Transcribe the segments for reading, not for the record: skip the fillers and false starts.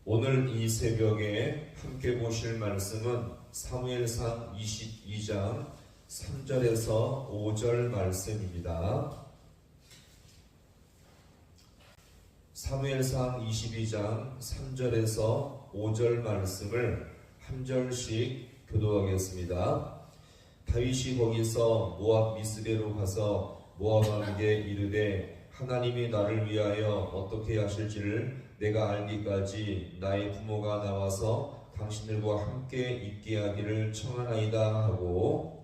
오늘 이 새벽에 함께 보실 말씀은 사무엘상 22장 3절에서 5절 말씀입니다. 사무엘상 22장 3절에서 5절 말씀을 한 절씩 교도하겠습니다. 다윗이 거기서 모압 미스베로 가서 모압 왕에게 이르되 하나님이 나를 위하여 어떻게 하실지를 내가 알기까지 나의 부모가 나와서 당신들과 함께 있게 하기를 청하나이다 하고,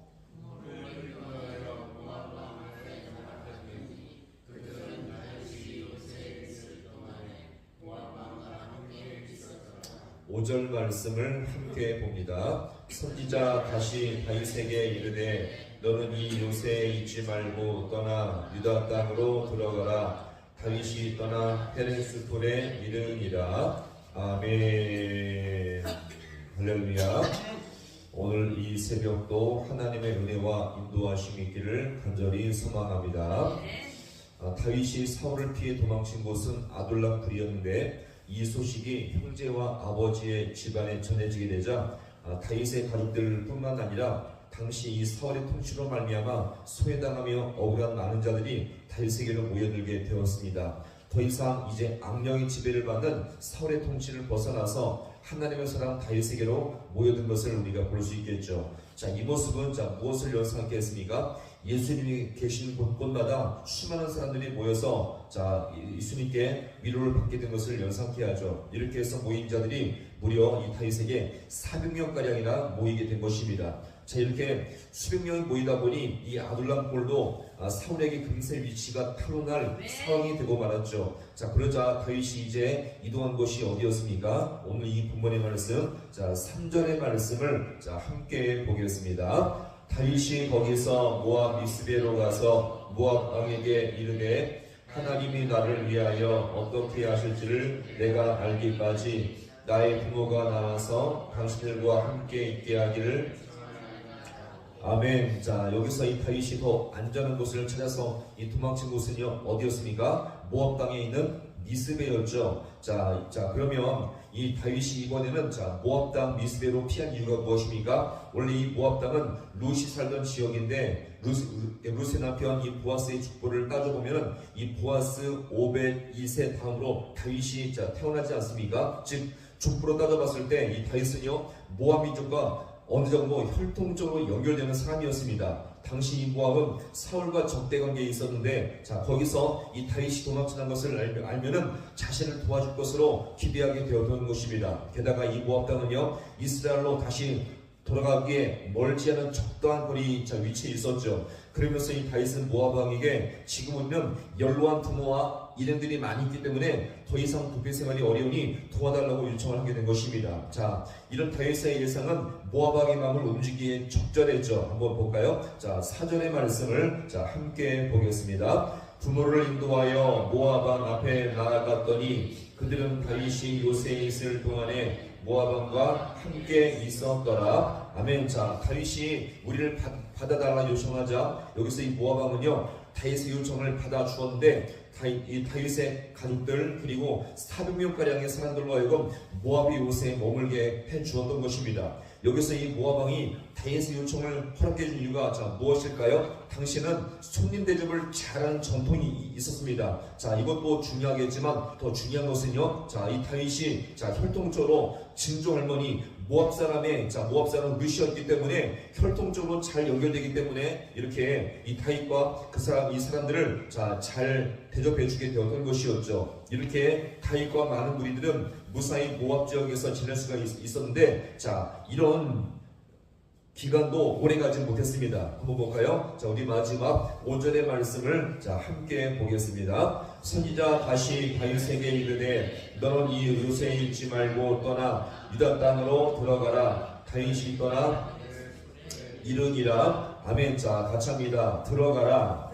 오절 말씀을 함께 봅니다. 선지자 다시 다윗에게 이르되 너는 이 요새에 있지 말고 떠나 유다 땅으로 들어가라. 다윗이 떠나 페레스폴에 이르니라. 아멘. 할렐루야. 오늘 이 새벽도 하나님의 은혜와 인도하심이 있기를 간절히 소망합니다. 다윗이 사울을 피해 도망친 곳은 아둘람 굴이었는데 이 소식이 형제와 아버지의 집안에 전해지게 되자 다윗의 가족들뿐만 아니라 당시 이 사울의 통치로 말미암아 소외당하며 억울한 많은 자들이 다윗에게로 모여들게 되었습니다. 더 이상 이제 악령의 지배를 받는 사울의 통치를 벗어나서 하나님의 사람 다윗에게로 모여든 것을 우리가 볼 수 있겠죠. 자, 이 모습은 무엇을 연상하게 했습니까? 예수님이 계신 곳마다 수많은 사람들이 모여서 예수님께 위로를 받게 된 것을 연상케 하죠. 이렇게 해서 모인 자들이 무려 이 다윗에게 400명가량이나 모이게 된 것입니다. 자, 이렇게 수백 명이 모이다 보니 이 아둘람 꼴도 사울에게 금세 위치가 탄로날 상황이 되고 말았죠. 자, 그러자 다윗이 이제 이동한 곳이 어디였습니까? 오늘 이 본문의 말씀, 3절의 말씀을 함께 보겠습니다. 다윗이 거기서 모압 미스베로 가서 모압 왕에게 이르되 하나님이 나를 위하여 어떻게 하실지를 내가 알기까지 나의 부모가 나와서 당신들과 함께 있게 하기를. 아멘. 자, 여기서 이 다윗이 더 안전한 곳을 찾아서 이 도망친 곳은요 어디였습니까? 모압 땅에 있는 미스베였죠. 자, 그러면 이 다윗이 이번에는 모압 땅 미스베로 피한 이유가 무엇입니까? 원래 이 모압 땅은 룻이 살던 지역인데 룻의 남편 이 보아스의 족보를 따져보면 이 보아스 오벳 2세 다음으로 다윗이 태어나지 않습니까? 즉 족보로 따져봤을 때 이 다윗은요 모압 민족과 어느 정도 혈통적으로 연결되는 사람이었습니다. 당시 이 모압은 사울과 적대 관계에 있었는데 거기서 이 다윗이 도망치는 것을 알면은 자신을 도와줄 것으로 기대하게 되었던 것입니다. 게다가 이 모압 땅은요 이스라엘로 다시 돌아가기에 멀지 않은 적당한 거리 위치에 있었죠. 그러면서 이 다윗은 모압 왕에게 지금은 연로한 부모와 일행들이 많이 있기 때문에 더 이상 부패 생활이 어려우니 도와달라고 요청을 하게 된 것입니다. 자, 이런 다윗의 일상은 모압 왕의 마음을 움직이기에 적절했죠. 한번 볼까요? 4절의 말씀을 함께 보겠습니다. 부모를 인도하여 모압 왕 앞에 나아갔더니 그들은 다윗이 요새에 있을 동안에 모압 왕과 함께 있었더라. 아멘. 자, 다윗이 우리를 받아달라 요청하자 여기서 이 모압 왕은요 다윗의 요청을 받아 주었는데 이 다윗의 가족들 그리고 400명가량의 사람들로 하여금 모압의 요새에 머물게 해 주었던 것입니다. 여기서 이 모압 왕이 다윗의 요청을 허락해 준 이유가 무엇일까요? 당시에는 손님 대접을 잘하는 전통이 있었습니다. 자, 이것도 중요하겠지만 더 중요한 것은요, 이 다윗이 혈통적으로 증조 할머니 모압 사람 룻이었기 때문에 혈통적으로 잘 연결되기 때문에 이렇게 이 다윗과 이 사람들을 잘 대접해 주게 되었던 것이었죠. 이렇게 다윗과 많은 무리들은 무사히 모압 지역에서 지낼 수가 있었는데 이런 기간도 오래가지 못했습니다. 한번 볼까요? 우리 마지막 5절의 말씀을 함께 보겠습니다. 선지자 다시 다윗에게 이르되 너는 이 요새에 있지 말고 떠나 유다 땅으로 들어가라. 다윗이 떠나 이르니라. 아멘. 같이 합니다. 들어가라.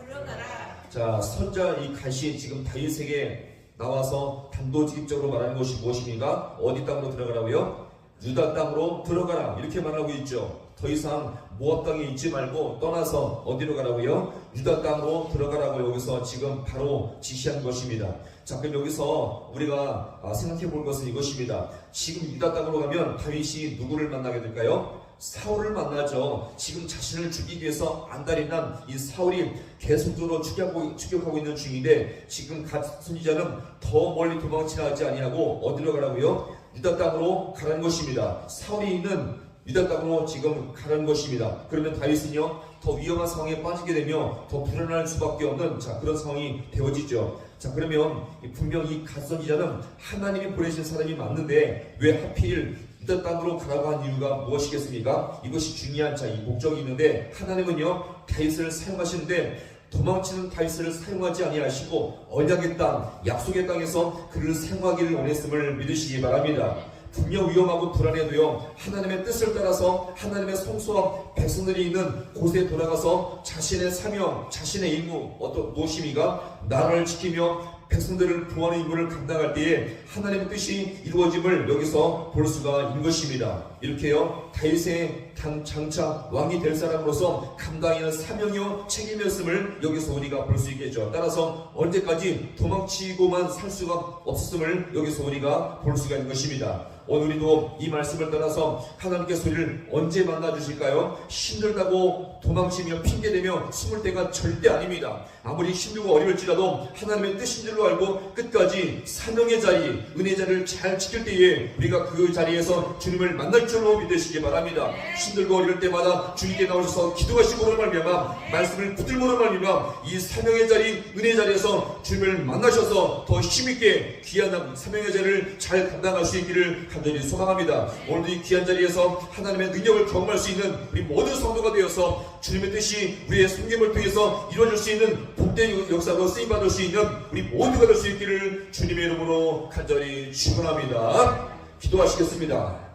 선자 이 다시 지금 다윗에게 나와서 단도직입적으로 말하는 것이 무엇입니까? 어디 땅으로 들어가라고요? 유다 땅으로 들어가라 이렇게 말하고 있죠. 더 이상 모압 땅에 있지 말고 떠나서 어디로 가라고요? 유다 땅으로 들어가라고 여기서 지금 바로 지시한 것입니다. 자, 그럼 여기서 우리가 생각해 볼 것은 이것입니다. 지금 유다 땅으로 가면 다윗이 누구를 만나게 될까요? 사울을 만나죠. 지금 자신을 죽이기 위해서 안달이 난 이 사울이 계속적으로 추격하고 있는 중인데, 지금 갓 선지자는 더 멀리 도망치지 아니하고 어디로 가라고요? 유다 땅으로 가라는 것입니다. 사울이 있는 유다 땅으로 지금 가라는 것입니다. 그러면 다윗은요, 더 위험한 상황에 빠지게 되며 더 불안할 수밖에 없는 그런 상황이 되어지죠. 자, 그러면 분명 이 갓 선지자는 하나님이 보내신 사람이 맞는데 왜 하필 유다 땅으로 가라고 한 이유가 무엇이겠습니까? 이것이 중요한 이 목적이 있는데, 하나님은요 다윗을 사용하시는데 도망치는 다윗을 사용하지 아니하시고 언약의 땅, 약속의 땅에서 그를 사용하기를 원했음을 믿으시기 바랍니다. 분명 위험하고 불안해도요, 하나님의 뜻을 따라서 하나님의 성소와 백성들이 있는 곳에 돌아가서 자신의 사명, 자신의 임무, 무엇입니까? 나라를 지키며 백성들을 구하는 임무를 감당할 때에 하나님의 뜻이 이루어짐을 여기서 볼 수가 있는 것입니다. 이렇게요, 다윗의 장차 왕이 될 사람으로서 감당하는 사명이요 책임이었음을 여기서 우리가 볼 수 있겠죠. 따라서 언제까지 도망치고만 살 수가 없었음을 여기서 우리가 볼 수가 있는 것입니다. 오늘 우리도 이 말씀을 따라서 하나님께서 우리를 언제 만나주실까요? 힘들다고 도망치며 핑계대며 숨을 때가 절대 아닙니다. 아무리 힘들고 어려울지라도 하나님의 뜻인 줄로 알고 끝까지 사명의 자리, 은혜의 자리를 잘 지킬 때에 우리가 그 자리에서 주님을 만날 줄로 믿으시기 바랍니다. 힘들고 어려울 때마다 주님께 나오셔서 기도하시고로 말미암아 말씀을 붙들고로 말미암아 이 사명의 자리, 은혜의 자리에서 주님을 만나셔서 더 힘있게 귀한 사명의 자리를 잘 감당할 수 있기를 간절히 소망합니다. 오늘도 이 귀한 자리에서 하나님의 능력을 경험할 수 있는 우리 모든 성도가 되어서 주님의 뜻이 우리의 섬김을 통해서 이루어질 수 있는 복된 역사로 쓰임받을 수 있는 우리 모두가 될 수 있기를 주님의 이름으로 간절히 축원합니다. 기도하시겠습니다.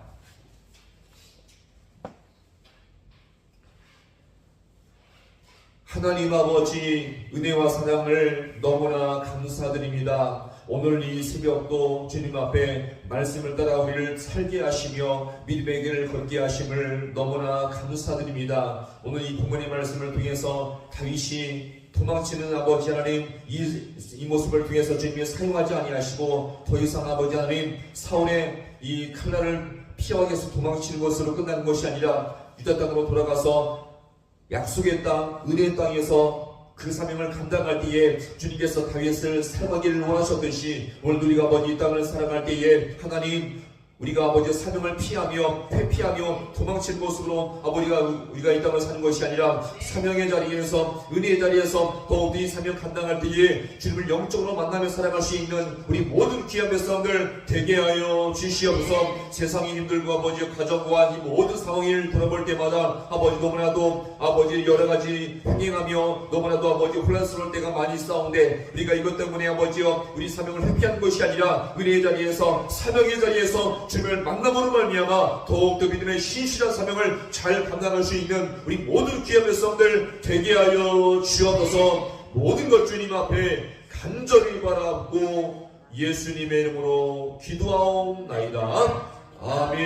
하나님 아버지, 은혜와 사랑을 너무나 감사드립니다. 오늘 이 새벽도 주님 앞에 말씀을 따라 우리를 살게 하시며 믿음의 길을 걷게 하심을 너무나 감사드립니다. 오늘 이 본문의 말씀을 통해서 다윗이 도망치는 아버지 하나님, 이 모습을 통해서 주님이 사용하지 아니하시고 더 이상 아버지 하나님 사울의 이 칼날을 피하기 위해서 도망치는 것으로 끝나는 것이 아니라 유다 땅으로 돌아가서 약속의 땅, 은혜의 땅에서 그 사명을 감당할 때에 주님께서 다윗을 사용하기를 원하셨듯이 오늘 우리가 아버지 이 땅을 살아갈 때에 하나님, 우리가 아버지 사명을 피하며 회피하며 도망치는 모습으로 우리가 이 땅을 사는 것이 아니라 사명의 자리에서, 은혜의 자리에서 더욱더 이 사명 감당할 때에 주님을 영적으로 만나며 살아갈 수 있는 우리 모든 귀한 백성들 되게 하여 주시옵소서. 세상이 힘들고 아버지 가정과 이 모든 상황을 돌아볼 때마다 아버지 너무나도 아버지 여러가지 행행하며 너무나도 아버지 혼란스러울 때가 많이 있사온데, 우리가 이것 때문에 아버지여 우리 사명을 회피하는 것이 아니라 은혜의 자리에서 사명의 자리에서 주님을 만남으로 말미암아 더욱더 믿음의 신실한 사명을 잘 감당할 수 있는 우리 모든 귀한 백성들 되게 하여 주옵소서. 모든 것 주님 앞에 간절히 바라고 예수님의 이름으로 기도하옵나이다. 아멘.